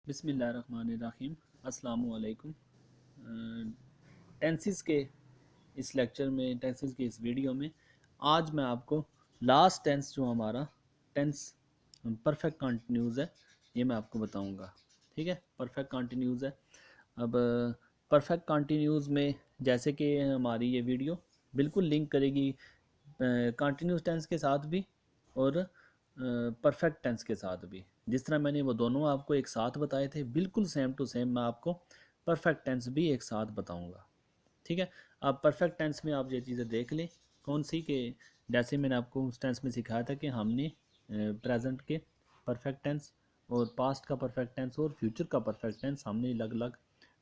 बिस्मिल्लाहिर्रहमानिर्रहीम अस्सलामुअलैकुम। टेंसेस के इस लेक्चर में, टेंसेस के इस वीडियो में आज मैं आपको लास्ट टेंस जो हमारा टेंस परफेक्ट कंटिन्यूज़ है ये मैं आपको बताऊंगा। ठीक है, परफेक्ट कंटिन्यूज़ है। अब परफेक्ट कंटिन्यूज़ में जैसे कि हमारी ये वीडियो बिल्कुल लिंक करेगी कंटिन्यूस टेंस के साथ भी और परफेक्ट टेंस के साथ भी। जिस तरह मैंने वो दोनों आपको एक साथ बताए थे, बिल्कुल सेम टू सेम मैं आपको परफेक्ट टेंस भी एक साथ बताऊंगा। ठीक है, अब परफेक्ट टेंस में आप ये चीज़ें देख लें कौन सी के, जैसे मैंने आपको उस टेंस में सिखाया था कि हमने प्रेजेंट के परफेक्ट टेंस और पास्ट का परफेक्ट टेंस और फ्यूचर का परफेक्ट टेंस हमने अलग अलग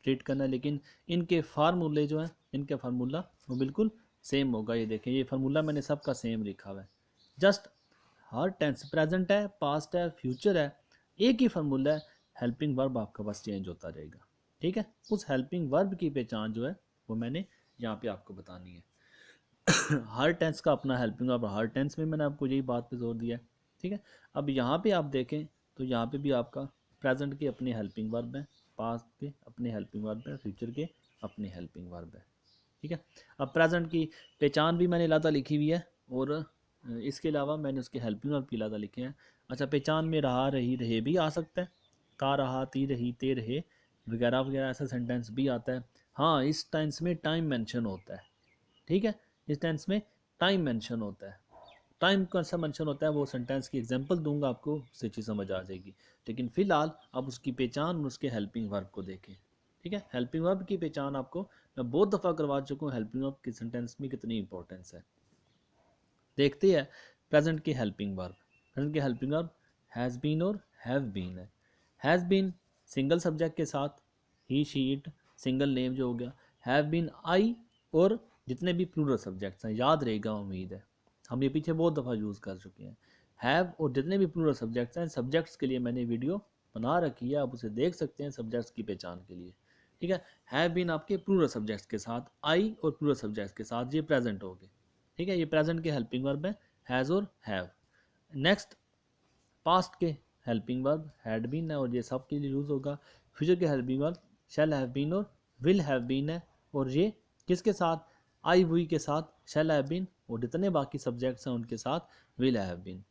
ट्रीट करना है, लेकिन इनके फार्मूले जो हैं, इनका फार्मूला वो बिल्कुल सेम होगा। ये देखें, ये फार्मूला मैंने सबका सेम लिखा हुआ है। जस्ट हर टेंस प्रेजेंट है, पास्ट है, फ्यूचर है, एक ही फार्मूला है। हेल्पिंग वर्ब आपका बस चेंज होता रहेगा। ठीक है, उस हेल्पिंग वर्ब की पहचान जो है वो मैंने यहाँ पे आपको बतानी है। हर टेंस का अपना हेल्पिंग वर्ब, हर टेंस में मैंने आपको यही बात पे जोर दिया है। ठीक है, अब यहाँ पे आप देखें तो यहाँ पे भी आपका प्रेजेंट के अपने हेल्पिंग वर्ब है, पास्ट के अपने हेल्पिंग वर्ब है, फ्यूचर के अपने हेल्पिंग वर्ब है। ठीक है, अब प्रेजेंट की पहचान भी मैंने लाता लिखी हुई है और इसके अलावा मैंने उसके हेल्पिंग वर्ब की लाता लिखे हैं। अच्छा, पहचान में रहा, रही, रहे भी आ सकता है, ता, रहा, ती, रही, ते, रहे वगैरह वगैरह ऐसा सेंटेंस भी आता है। हाँ, इस टेंस में टाइम मेंशन होता है। ठीक है, इस टेंस में टाइम मेंशन होता है। टाइम कौन सा मेंशन होता है वो सेंटेंस की एग्जांपल दूंगा आपको, उससे चीज़ समझ आ जाएगी। लेकिन फिलहाल आप उसकी पहचान और उसके हेल्पिंग वर्ब को देखें। ठीक है, हेल्पिंग वर्ब की पहचान आपको मैं बहुत दफ़ा करवा चुका हूँ। हेल्पिंग वर्ब की सेंटेंस में कितनी इंपॉर्टेंस है देखते हैं। प्रेजेंट की हेल्पिंग वर्ब, प्रेजेंट की हेल्पिंग वर्ब हैज़ बीन और हैव बीन है। हैज़ बीन सिंगल सब्जेक्ट के साथ, ही, शी, इट सिंगल नेम जो हो गया। हैव बीन आई और जितने भी प्लूरल सब्जेक्ट्स हैं, याद रहेगा उम्मीद है, हम ये पीछे बहुत दफ़ा यूज़ कर चुके हैं। हैव और जितने भी प्लूरल सब्जेक्ट्स हैं, सब्जेक्ट्स के लिए मैंने वीडियो बना रखी है, आप उसे देख सकते हैं सब्जेक्ट्स की पहचान के लिए। ठीक है, हैव बीन आपके प्लूरल सब्जेक्ट्स के साथ, आई और प्लूरल सब्जेक्ट्स के साथ ये प्रेजेंट हो गए। ठीक है, ये प्रेजेंट के हेल्पिंग वर्ब है, हैज़ और हैव। नेक्स्ट, पास्ट के हेल्पिंग वर्ब हैड बीन है और ये सब के लिए यूज़ होगा। फ्यूचर के helping verb shall have been और विल हैव बीन है और ये किसके साथ, आई वी के साथ शैल हैव बीन और जितने बाकी सब्जेक्ट्स हैं उनके साथ विल हैव बीन।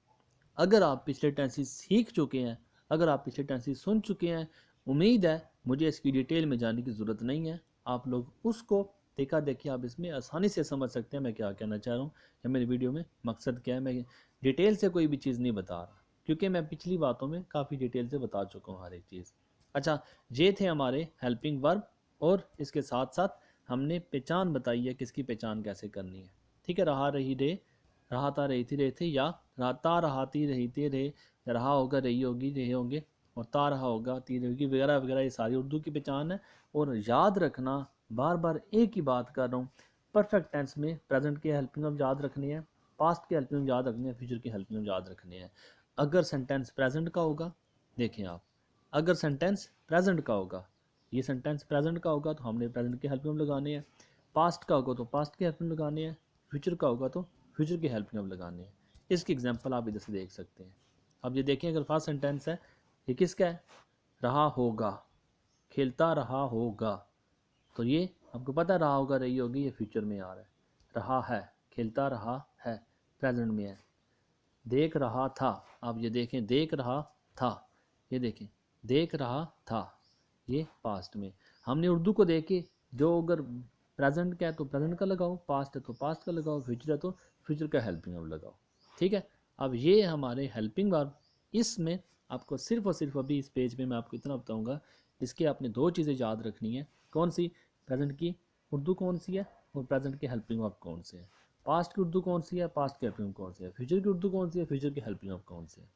अगर आप पिछले टेंसेस सीख चुके हैं, अगर आप पिछले टेंसेस सुन चुके हैं, उम्मीद है मुझे इसकी डिटेल में जाने की ज़रूरत नहीं है। आप लोग उसको देखा देखिए, आप इसमें आसानी से समझ सकते हैं मैं क्या कहना चाह रहा हूँ या मेरी वीडियो में मकसद क्या है। मैं डिटेल से कोई भी चीज़ नहीं बता रहा क्योंकि मैं पिछली बातों में काफ़ी डिटेल से बता चुका हूँ हर एक चीज़। अच्छा, ये थे हमारे हेल्पिंग वर्ब और इसके साथ साथ हमने पहचान बताई है, किसकी पहचान कैसे करनी है। ठीक है, रहा, रही, रे, रहा था, रही थी, रहे थे, या रहता, रहाती, रही थी, रहे, रहा होगा, रही होगी, रहे होंगे और ता रहा होगा, ती रहेगी वगैरह वगैरह। ये सारी उर्दू की पहचान है। और याद रखना, बार बार एक ही बात कर रहा हूँ, परफेक्ट टेंस में प्रेजेंट की हेल्पिंग वर्ब याद रखनी है, पास्ट की हेल्पिंग वर्ब याद रखनी है, फ्यूचर की हेल्पिंग वर्ब याद रखनी है। अगर सेंटेंस प्रेजेंट का होगा, देखें आप, अगर सेंटेंस प्रेजेंट का होगा, ये सेंटेंस प्रेजेंट का होगा तो हमने प्रेजेंट की हेल्पिंग वर्ब लगानी है। पास्ट का होगा तो पास्ट की हेल्पिंग लगानी है। फ्यूचर का होगा तो फ्यूचर की हेल्पिंग वर्ब लगानी है। इसकी एग्जांपल आप इधर से देख सकते हैं। अब ये देखें, अगर फर्स्ट सेंटेंस है, ये किसका है, रहा होगा, खेलता रहा होगा, तो ये आपको पता है रहा होगा, रही होगी, ये फ्यूचर में आ रहा है। रहा है, खेलता रहा है, प्रेजेंट में है। देख रहा था, आप ये देखें, देख रहा था, ये देखें, देख रहा था, ये पास्ट में। हमने उर्दू को देखे, जो अगर प्रेजेंट का है तो प्रेजेंट का लगाओ, पास्ट है तो पास्ट का लगाओ, फ्यूचर है तो फ्यूचर का हेल्पिंग वर्ब लगाओ। ठीक है, अब ये हमारे हेल्पिंग वर्ब, इसमें आपको सिर्फ और सिर्फ अभी इस पेज पे मैं आपको इतना बताऊंगा, इसके आपने दो चीज़ें याद रखनी है। कौन सी, प्रेजेंट की उर्दू कौन सी है और प्रेजेंट की हेल्पिंग वर्ब कौन से है। पास्ट की उर्दू कौन सी है, पास्ट की हेल्पिंग वर्ब कौन सी है। फ्यूचर की उर्दू कौन सी है, फ्यूचर की हेल्पिंग वर्ब कौन सी है।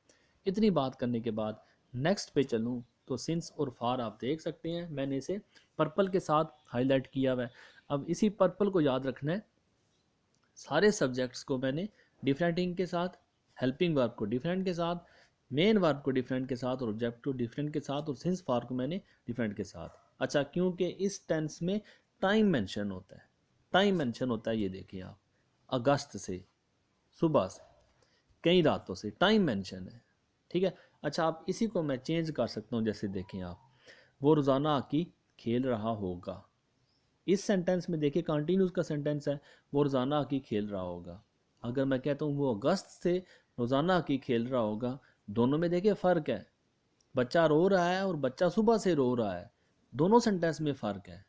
इतनी बात करने के बाद नेक्स्ट पे चलूँ तो सिंस और फार आप देख सकते हैं, मैंने इसे पर्पल के साथ हाईलाइट किया हुआ है। अब इसी पर्पल को याद रखना है, सारे सब्जेक्ट्स को मैंने डिफरेंट इंक के साथ, हेल्पिंग वर्ब को डिफरेंट के साथ, मेन वर्ब को डिफरेंट के साथ और ऑब्जेक्ट को डिफरेंट के साथ और सिंस फार को मैंने डिफरेंट के साथ। अच्छा, क्योंकि इस टेंस में टाइम मेंशन होता है, टाइम मेंशन होता है। ये देखिए आप, अगस्त से, सुबह से, कई रातों से टाइम मेंशन है। ठीक है, अच्छा आप इसी को मैं चेंज कर सकता हूँ, जैसे देखें आप, वो रोज़ाना हॉकी खेल रहा होगा। इस सेंटेंस में देखिए कंटिन्यूस का सेंटेंस है, वो रोज़ाना हॉकी खेल रहा होगा। अगर मैं कहता हूँ वो अगस्त से रोज़ाना हॉकी खेल रहा होगा, दोनों में देखिए फ़र्क है। बच्चा रो रहा है और बच्चा सुबह से रो रहा है, दोनों सेंटेंस में फ़र्क है,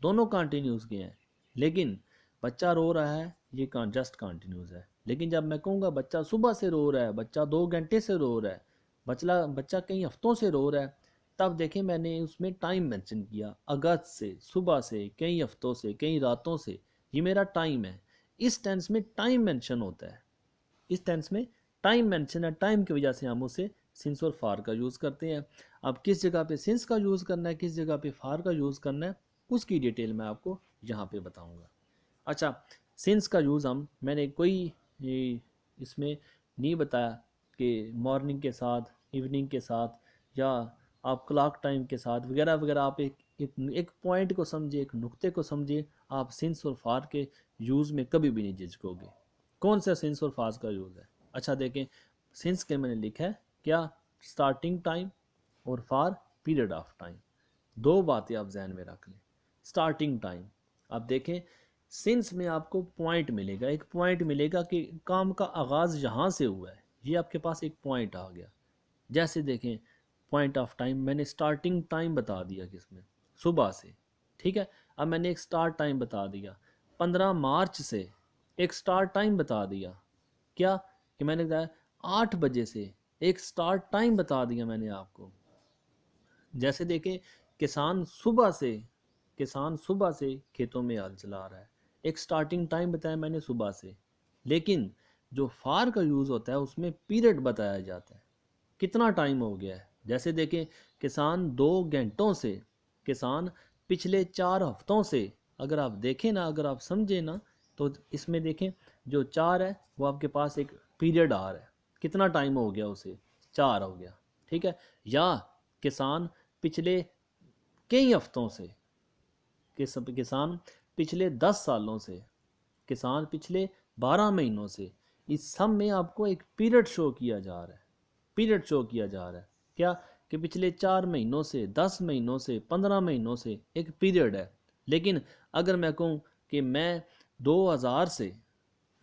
दोनों कंटिन्यूस के हैं। लेकिन बच्चा रो रहा है ये जस्ट कंटिन्यूस है। लेकिन जब मैं कहूँगा बच्चा सुबह से रो रहा है, बच्चा 2 घंटे से रो रहा है, बच्चा बच्चा कई हफ्तों से रो रहा है, तब देखें मैंने उसमें टाइम मेंशन किया, अगस्त से, सुबह से, कई हफ्तों से, कई रातों से, ये मेरा टाइम है। इस टेंस में टाइम मेंशन होता है, इस टेंस में टाइम मेंशन है, टाइम की वजह से हम उसे सिंस और फार का यूज़ करते हैं। अब किस जगह पे सिंस का यूज़ करना है, किस जगह पे फार का यूज़ करना है, उसकी डिटेल मैं आपको यहाँ पे बताऊँगा। अच्छा, सिंस का यूज़ मैंने कोई इसमें नहीं बताया कि मॉर्निंग के साथ, इवनिंग के साथ, या आप क्लॉक टाइम के साथ वगैरह वगैरह। आप एक पॉइंट को समझिए, एक नुक्ते को समझिए, आप सिंस और फार के यूज़ में कभी भी नहीं झिझकोगे। कौन सा सिंस और फार का यूज़ है? अच्छा देखें, सिंस के मैंने लिखा है क्या, स्टार्टिंग टाइम, और फार पीरियड ऑफ टाइम। दो बातें आप जहन में रख लें। स्टार्टिंग टाइम, आप देखें सिंस में आपको पॉइंट मिलेगा, एक पॉइंट मिलेगा कि काम का आगाज़ यहाँ से हुआ है, ये आपके पास एक पॉइंट आ गया। जैसे देखें पॉइंट ऑफ टाइम, मैंने स्टार्टिंग टाइम बता दिया किसमें, सुबह से, ठीक है। अब मैंने एक स्टार्ट टाइम बता दिया 15 मार्च से, एक स्टार्ट टाइम बता दिया क्या, कि मैंने बताया 8 बजे से, एक स्टार्ट टाइम बता दिया मैंने आपको। जैसे देखें किसान सुबह से खेतों में हल चला रहा है, एक स्टार्टिंग टाइम बताया मैंने सुबह से। लेकिन जो फार का यूज़ होता है उसमें पीरियड बताया जाता है, कितना टाइम हो गया है। जैसे देखें किसान 2 घंटों से, किसान पिछले 4 हफ्तों से, अगर आप देखें ना, अगर आप समझे ना, तो इसमें देखें जो 4 है वो आपके पास एक पीरियड आ रहा है, कितना टाइम हो गया उसे, 4 हो गया, ठीक है। या किसान पिछले कई हफ्तों से, किसान पिछले 10 सालों से, किसान पिछले 12 महीनों से, इस सब में आपको एक पीरियड शो किया जा रहा है, पीरियड शो किया जा रहा है क्या, कि पिछले 4 महीनों से, 10 महीनों से, 15 महीनों से एक पीरियड है। लेकिन अगर मैं कहूँ कि मैं 2000 से,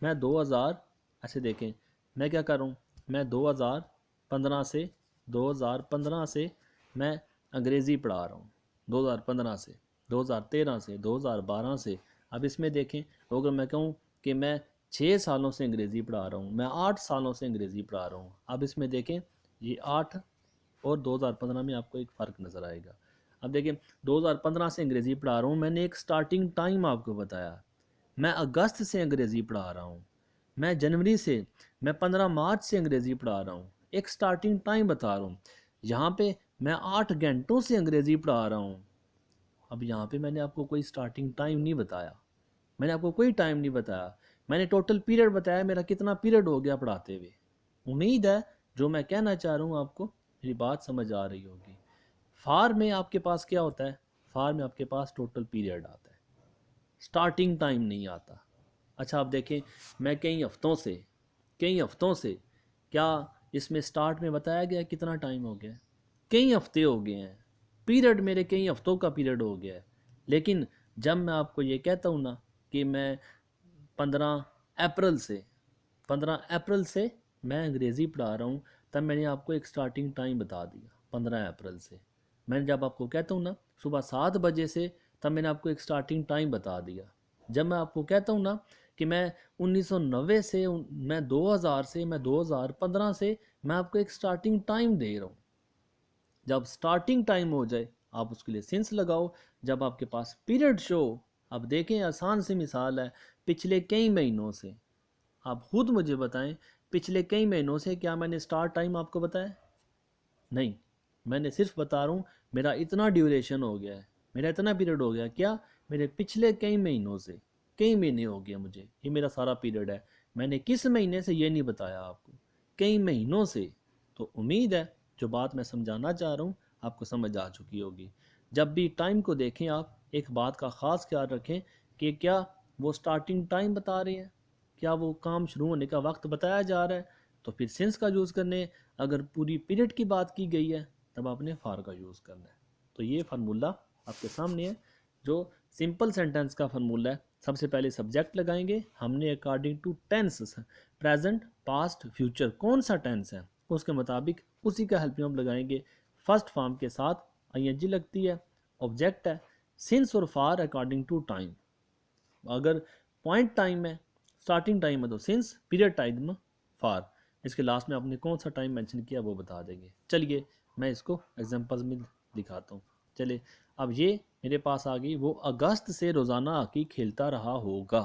मैं 2000, ऐसे देखें मैं क्या कर रहा हूँ, मैं 2015 से, 2015 से मैं अंग्रेज़ी पढ़ा रहा हूँ, 2015 से, 2013 से, 2012 से। अब इसमें देखें, अगर मैं कहूँ कि मैं 6 सालों से अंग्रेज़ी पढ़ा रहा हूँ, मैं 8 सालों से अंग्रेज़ी पढ़ा रहा हूँ, अब इसमें देखें ये 8 और 2015 में आपको एक फ़र्क नज़र आएगा। अब देखिए 2015 से अंग्रेज़ी पढ़ा रहा हूँ, मैंने एक स्टार्टिंग टाइम आपको बताया, मैं अगस्त से अंग्रेज़ी पढ़ा रहा हूँ, मैं जनवरी से, मैं 15 मार्च से अंग्रेज़ी पढ़ा रहा हूँ, एक स्टार्टिंग टाइम बता रहा हूँ। यहाँ पे मैं 8 घंटों से अंग्रेज़ी पढ़ा रहा हूँ। अब यहाँ पे मैंने आपको कोई स्टार्टिंग टाइम नहीं बताया, मैंने आपको कोई टाइम नहीं बताया, मैंने टोटल पीरियड बताया, मेरा कितना पीरियड हो गया पढ़ाते हुए। उम्मीद है जो मैं कहना चाह रहा हूँ आपको मेरी बात समझ आ रही होगी। फार में आपके पास क्या होता है, फार में आपके पास टोटल पीरियड आता है, स्टार्टिंग टाइम नहीं आता। अच्छा आप देखें, मैं कई हफ्तों से, क्या इसमें स्टार्ट में बताया गया कितना टाइम हो गया, कई हफ्ते हो गए हैं, पीरियड मेरे कई हफ्तों का पीरियड हो गया है। लेकिन जब मैं आपको ये कहता हूँ ना कि मैं 15 अप्रैल से, 15 अप्रैल से मैं अंग्रेज़ी पढ़ा रहा हूँ, तब मैंने आपको एक स्टार्टिंग टाइम बता दिया 15 अप्रैल से। मैंने जब आपको कहता हूँ ना सुबह 7 बजे से, तब मैंने आपको एक स्टार्टिंग टाइम बता दिया। जब मैं आपको कहता हूँ ना कि मैं 1990 से, मैं 2000 से, मैं 2015 से, मैं आपको एक स्टार्टिंग टाइम दे रहा हूँ। जब स्टार्टिंग टाइम हो जाए आप उसके लिए सिंस लगाओ। जब आपके पास पीरियड शो, अब देखें आसान सी मिसाल है, पिछले कई महीनों से, आप खुद मुझे बताएं पिछले कई महीनों से क्या मैंने स्टार्ट टाइम आपको बताया? नहीं, मैंने सिर्फ बता रहा हूँ मेरा इतना ड्यूरेशन हो गया है, मेरा इतना पीरियड हो गया, क्या मेरे पिछले कई महीनों से, कई महीने हो गए मुझे, ये मेरा सारा पीरियड है। मैंने किस महीने से ये नहीं बताया आपको, कई महीनों से। तो उम्मीद है जो बात मैं समझाना चाह रहा हूँ आपको समझ आ चुकी होगी। जब भी टाइम को देखें आप एक बात का ख़ास ख्याल रखें कि क्या वो स्टार्टिंग टाइम बता रहे हैं, क्या वो काम शुरू होने का वक्त बताया जा रहा है, तो फिर सिंस का यूज़ करने। अगर पूरी पीरियड की बात की गई है तब आपने फार का यूज़ करना है। तो ये फार्मूला आपके सामने है, जो सिंपल सेंटेंस का फार्मूला है। सबसे पहले सब्जेक्ट लगाएंगे हमने according to tense, present past future कौन सा टेंस है उसके मुताबिक उसी का हेल्पिंग वर्ब लगाएंगे। फर्स्ट फॉर्म के साथ आईएनजी लगती है, ऑब्जेक्ट है, सिंस और फार अकॉर्डिंग टू टाइम। अगर पॉइंट टाइम है, स्टार्टिंग टाइम है तो सिंस, पीरियड टाइम फार। इसके लास्ट में आपने कौन सा टाइम मेंशन किया वो बता देंगे। चलिए मैं इसको एग्जांपल्स में दिखाता हूँ। चलिए अब ये मेरे पास आ गई, वो अगस्त से रोज़ाना हॉकी खेलता रहा होगा।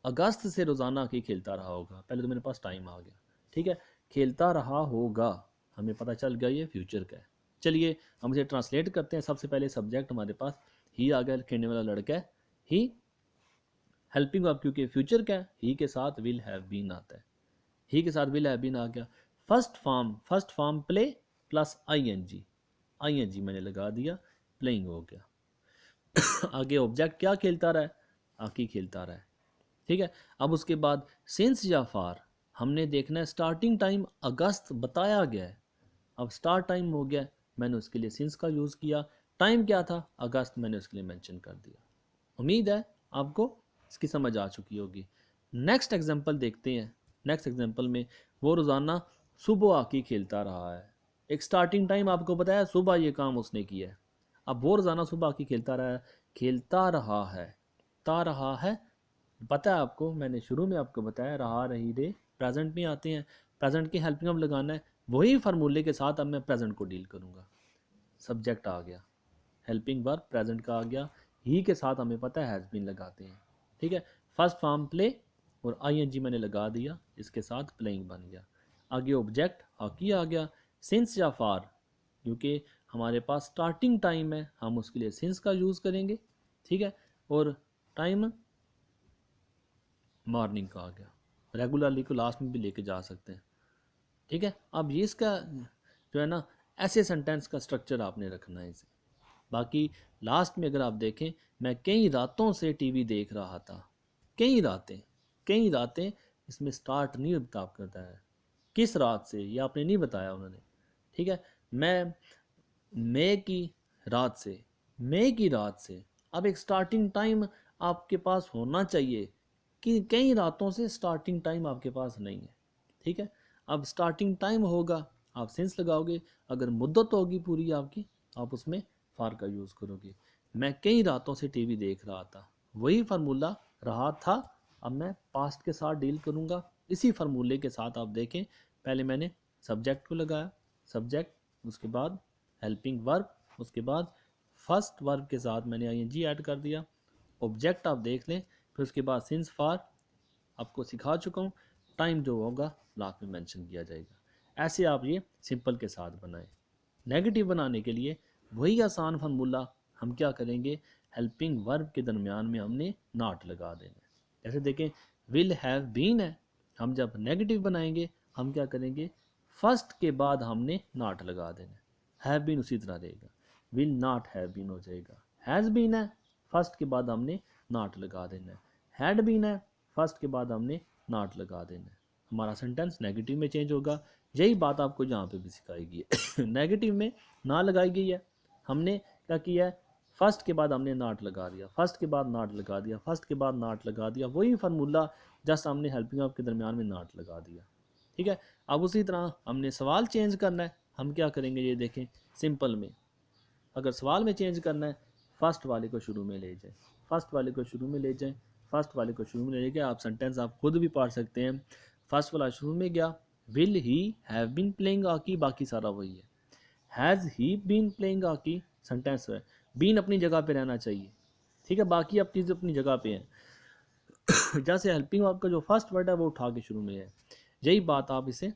अगस्त से रोज़ाना हॉकी खेलता रहा होगा, पहले तो मेरे पास टाइम आ गया, ठीक है। खेलता रहा होगा हमें पता चल गया ये फ्यूचर का है। चलिए हम इसे ट्रांसलेट करते हैं। सबसे पहले सब्जेक्ट हमारे पास ही आ गया, खेलने वाला लड़का है, ही। हेल्पिंग वर्ब क्योंकि फ्यूचर का है, ही के साथ विल हैव बीन आता है, ही के साथ विल हैव बीन आ गया। First form play plus ING मैंने लगा दिया, प्लेइंग हो गया। आगे ऑब्जेक्ट क्या खेलता रहा है, हॉकी खेलता रहा है, ठीक है। अब उसके बाद सिंस या फार हमने देखना है, स्टार्टिंग टाइम अगस्त बताया गया है, अब स्टार्ट टाइम हो गया, मैंने उसके लिए सिंस का यूज़ किया। टाइम क्या था, अगस्त, मैंने उसके लिए मेंशन कर दिया। उम्मीद है आपको इसकी समझ आ चुकी होगी। नेक्स्ट एग्जांपल देखते हैं। नेक्स्ट एग्जांपल में वो रोज़ाना सुबह हॉकी खेलता रहा है। एक स्टार्टिंग टाइम आपको बताया, सुबह ये काम उसने किया है। अब वो रोज़ाना सुबह हॉकी खेलता रहा है, खेलता रहा है, ता रहा है, पता है आपको, मैंने शुरू में आपको बताया रहा रही रे प्रेजेंट में आते हैं, प्रेजेंट की हेल्पिंग अब लगाना है। वही फार्मूले के साथ अब मैं प्रेजेंट को डील करूँगा। सब्जेक्ट आ गया, हेल्पिंग वर्ब प्रेजेंट का आ गया, ही के साथ हमें पता है हैज़ बीन लगाते हैं, ठीक है। फर्स्ट फॉर्म प्ले और आईएनजी मैंने लगा दिया, इसके साथ प्लेइंग बन गया। आगे ऑब्जेक्ट हॉकी आ गया, सिंस या फार क्योंकि हमारे पास स्टार्टिंग टाइम है हम उसके लिए सिंस का यूज़ करेंगे, ठीक है। और टाइम मॉर्निंग का आ गया, रेगुलरली को लास्ट में भी लेके जा सकते हैं, ठीक है। अब ये इसका जो है ना, ऐसे सेंटेंस का स्ट्रक्चर आपने रखना है इसे। बाकी लास्ट में अगर आप देखें, मैं कई रातों से टीवी देख रहा था, कई रातें, इसमें स्टार्ट नहीं बता करता है किस रात से, ये आपने नहीं बताया उन्होंने, ठीक है। मैं मई की रात से, मई की रात से, अब एक स्टार्टिंग टाइम आपके पास होना चाहिए कि कई रातों से स्टार्टिंग टाइम आपके पास नहीं है, ठीक है। अब स्टार्टिंग टाइम होगा आप सेंस लगाओगे, अगर मुद्दत होगी पूरी आपकी आप उसमें फार का यूज़ करोगे। मैं कई रातों से टीवी देख रहा था, वही फार्मूला रहा था, अब मैं पास्ट के साथ डील करूँगा। इसी फार्मूले के साथ आप देखें, पहले मैंने सब्जेक्ट को लगाया, सब्जेक्ट, उसके बाद हेल्पिंग वर्ब, उसके बाद फर्स्ट वर्ब के साथ मैंने आईएनजी ऐड कर दिया, ऑब्जेक्ट आप देख लें, फिर उसके बाद सिंस फार आपको सिखा चुका हूँ, टाइम जो होगा लास्ट में मेंशन किया जाएगा। ऐसे आप ये सिंपल के साथ बनाएं। नेगेटिव बनाने के लिए वही आसान फार्मूला हम क्या करेंगे, हेल्पिंग वर्ब के दरमियान में हमने नॉट लगा देना है। जैसे देखें विल हैव बीन है, हम जब नेगेटिव बनाएंगे हम क्या करेंगे, फर्स्ट के बाद हमने नॉट लगा देना है। हैव बीन उसी तरह रहेगा, विल नॉट हैव बीन हो जाएगा। हैज़ बीन है, फर्स्ट के बाद हमने नॉट लगा देना है। हैड बीन है, फर्स्ट के बाद हमने नॉट लगा देना है। हमारा सेंटेंस नेगेटिव में चेंज होगा। यही बात आपको यहाँ पे भी सिखाई गई है। नेगेटिव में ना लगाई गई है, हमने क्या किया है, फर्स्ट के बाद हमने नॉट लगा दिया, फर्स्ट के बाद नॉट लगा दिया, फर्स्ट के बाद नॉट लगा दिया, वही फार्मूला जस्ट हमने हेल्पिंग वर्ब के दरमियान में नॉट लगा दिया, ठीक है। अब उसी तरह हमने सवाल चेंज करना है, हम क्या करेंगे ये देखें, सिंपल में अगर सवाल में चेंज करना है, फर्स्ट वाले को शुरू में ले जाएं, फर्स्ट वाले को शुरू में ले जाएं, फर्स्ट वाले को शुरू में ले गया। आप सेंटेंस आप खुद भी पढ़ सकते हैं, फर्स्ट वाला शुरू में गया, will he have been playing hockey, बाकी सारा वही है। Has he been playing hockey sentence है, बीन अपनी जगह पे रहना चाहिए, ठीक है, बाकी अब चीज़ अपनी जगह पे है। जैसे हेल्पिंग वर्ब का जो फर्स्ट वर्ड है वो उठा के शुरू में है, यही बात आप इसे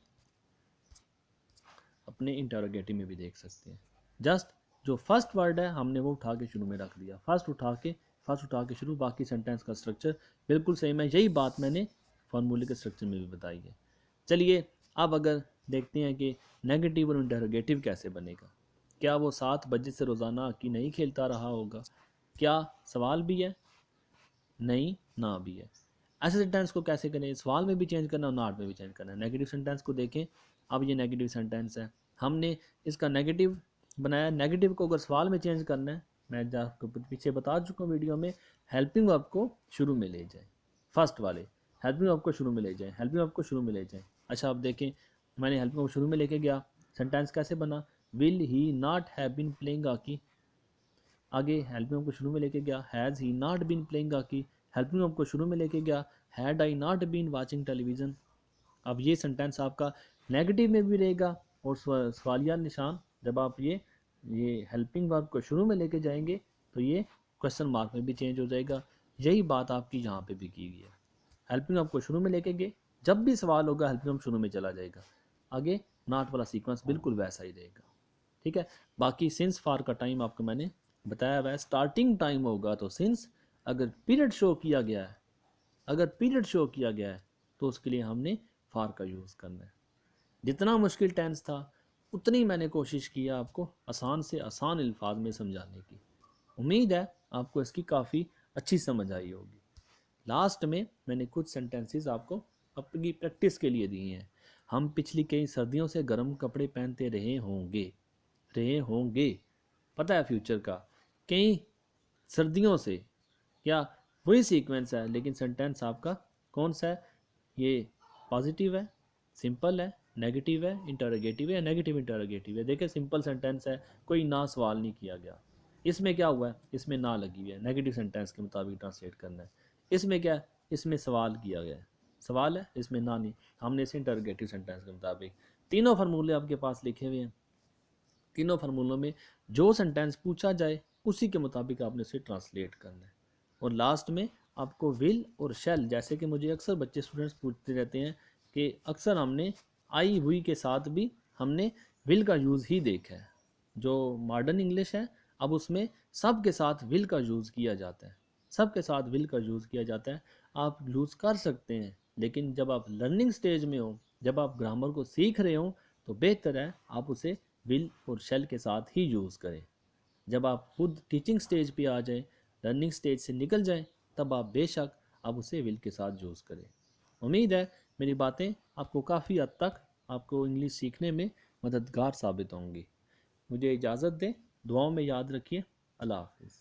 अपने इंटरोगेटिव में भी देख सकते हैं। जस्ट जो फर्स्ट वर्ड है हमने वो उठा के शुरू में रख दिया, फर्स्ट उठा के शुरू, बाकी सेंटेंस का स्ट्रक्चर बिल्कुल सेम है। यही बात मैंने फॉर्मूले के स्ट्रक्चर में भी बताई है। चलिए अब अगर देखते हैं कि नेगेटिव और इंटरोगेटिव कैसे बनेगा। क्या वो 7 बजे से रोज़ाना हॉकी नहीं खेलता रहा होगा, क्या सवाल भी है, नहीं ना भी है। ऐसे सेंटेंस को कैसे करें, सवाल में भी चेंज करना और नॉट में भी चेंज करना है। नेगेटिव सेंटेंस को देखें, अब ये नेगेटिव सेंटेंस है, हमने इसका नेगेटिव बनाया। नेगेटिव को अगर सवाल में चेंज करना है, मैं आपको पीछे बता चुका हूँ वीडियो में, हेल्पिंग वर्ब को शुरू में ले जाए, फर्स्ट वाले हेल्पिंग वर्ब को शुरू में ले जाए, हेल्पिंग वर्ब को शुरू में ले जाए। अच्छा आप देखें, मैंने हेल्पिंग वर्ब शुरू में लेके गया, सेंटेंस कैसे बना, will he not have been playing hockey. आगे हेल्पिंग वर्ब को शुरू में लेके गया, has he not been playing hockey. Helping verb को शुरू में लेके गया, had I not been watching television. अब ये सेंटेंस आपका नेगेटिव में भी रहेगा, और सवालिया निशान जब आप ये हेल्पिंग वर्ब को शुरू में लेके जाएंगे तो ये क्वेश्चन मार्क में भी चेंज हो जाएगा। यही बात आपकी यहाँ पे भी की गई है। हेल्पिंग वर्ब को शुरू में लेके गए, जब भी सवाल होगा हेल्पिंग वर्ब शुरू में चला जाएगा, आगे नॉट वाला सीक्वेंस बिल्कुल वैसा ही रहेगा। ठीक है, बाकी सिंस फार का टाइम आपको मैंने बताया हुआ है। स्टार्टिंग टाइम होगा तो सिंस, अगर पीरियड शो किया गया है, अगर पीरियड शो किया गया है तो उसके लिए हमने फार का यूज़ करना है। जितना मुश्किल टेंस था उतनी मैंने कोशिश की आपको आसान से आसान अल्फाज में समझाने की। उम्मीद है आपको इसकी काफ़ी अच्छी समझ आई होगी। लास्ट में मैंने कुछ सेंटेंसेस आपको अपनी प्रैक्टिस के लिए दिए हैं। हम पिछली कई सर्दियों से गर्म कपड़े पहनते रहे होंगे, पता है फ्यूचर का, कई सर्दियों से, क्या वही सीक्वेंस है, लेकिन सेंटेंस आपका कौन सा है, ये पॉजिटिव है, सिंपल है, नेगेटिव है, इंटरोगेटिव है, नेगेटिव इंटरोगेटिव है। देखिए सिंपल सेंटेंस है, कोई ना सवाल नहीं किया गया। इसमें क्या हुआ है, इसमें ना लगी हुई है, नेगेटिव सेंटेंस के मुताबिक ट्रांसलेट करना है। इसमें क्या है, इसमें सवाल किया गया है, सवाल है, इसमें ना नहीं, हमने इसे इंटरोगेटिव सेंटेंस के मुताबिक। तीनों फार्मूले आपके पास लिखे हुए हैं, तीनों फार्मूलों में जो सेंटेंस पूछा जाए उसी के मुताबिक आपने उसे ट्रांसलेट करना है। और लास्ट में आपको विल और शेल, जैसे कि मुझे अक्सर बच्चे स्टूडेंट्स पूछते रहते हैं कि अक्सर हमने आई हुई के साथ भी हमने विल का यूज़ ही देखा है। जो मॉडर्न इंग्लिश है अब उसमें सब के साथ विल का यूज़ किया जाता है, सब के साथ विल का यूज़ किया जाता है। आप यूज़ कर सकते हैं, लेकिन जब आप लर्निंग स्टेज में हो, जब आप ग्रामर को सीख रहे हो, तो बेहतर है आप उसे विल और शेल के साथ ही यूज़ करें। जब आप खुद टीचिंग स्टेज पे आ जाएं, लर्निंग स्टेज से निकल जाएं, तब आप बेशक आप उसे विल के साथ यूज़ करें। उम्मीद है मेरी बातें आपको काफ़ी हद तक आपको इंग्लिश सीखने में मददगार साबित होंगी। मुझे इजाज़त दें, दुआओं में याद रखिए। अल्लाह हाफिज़।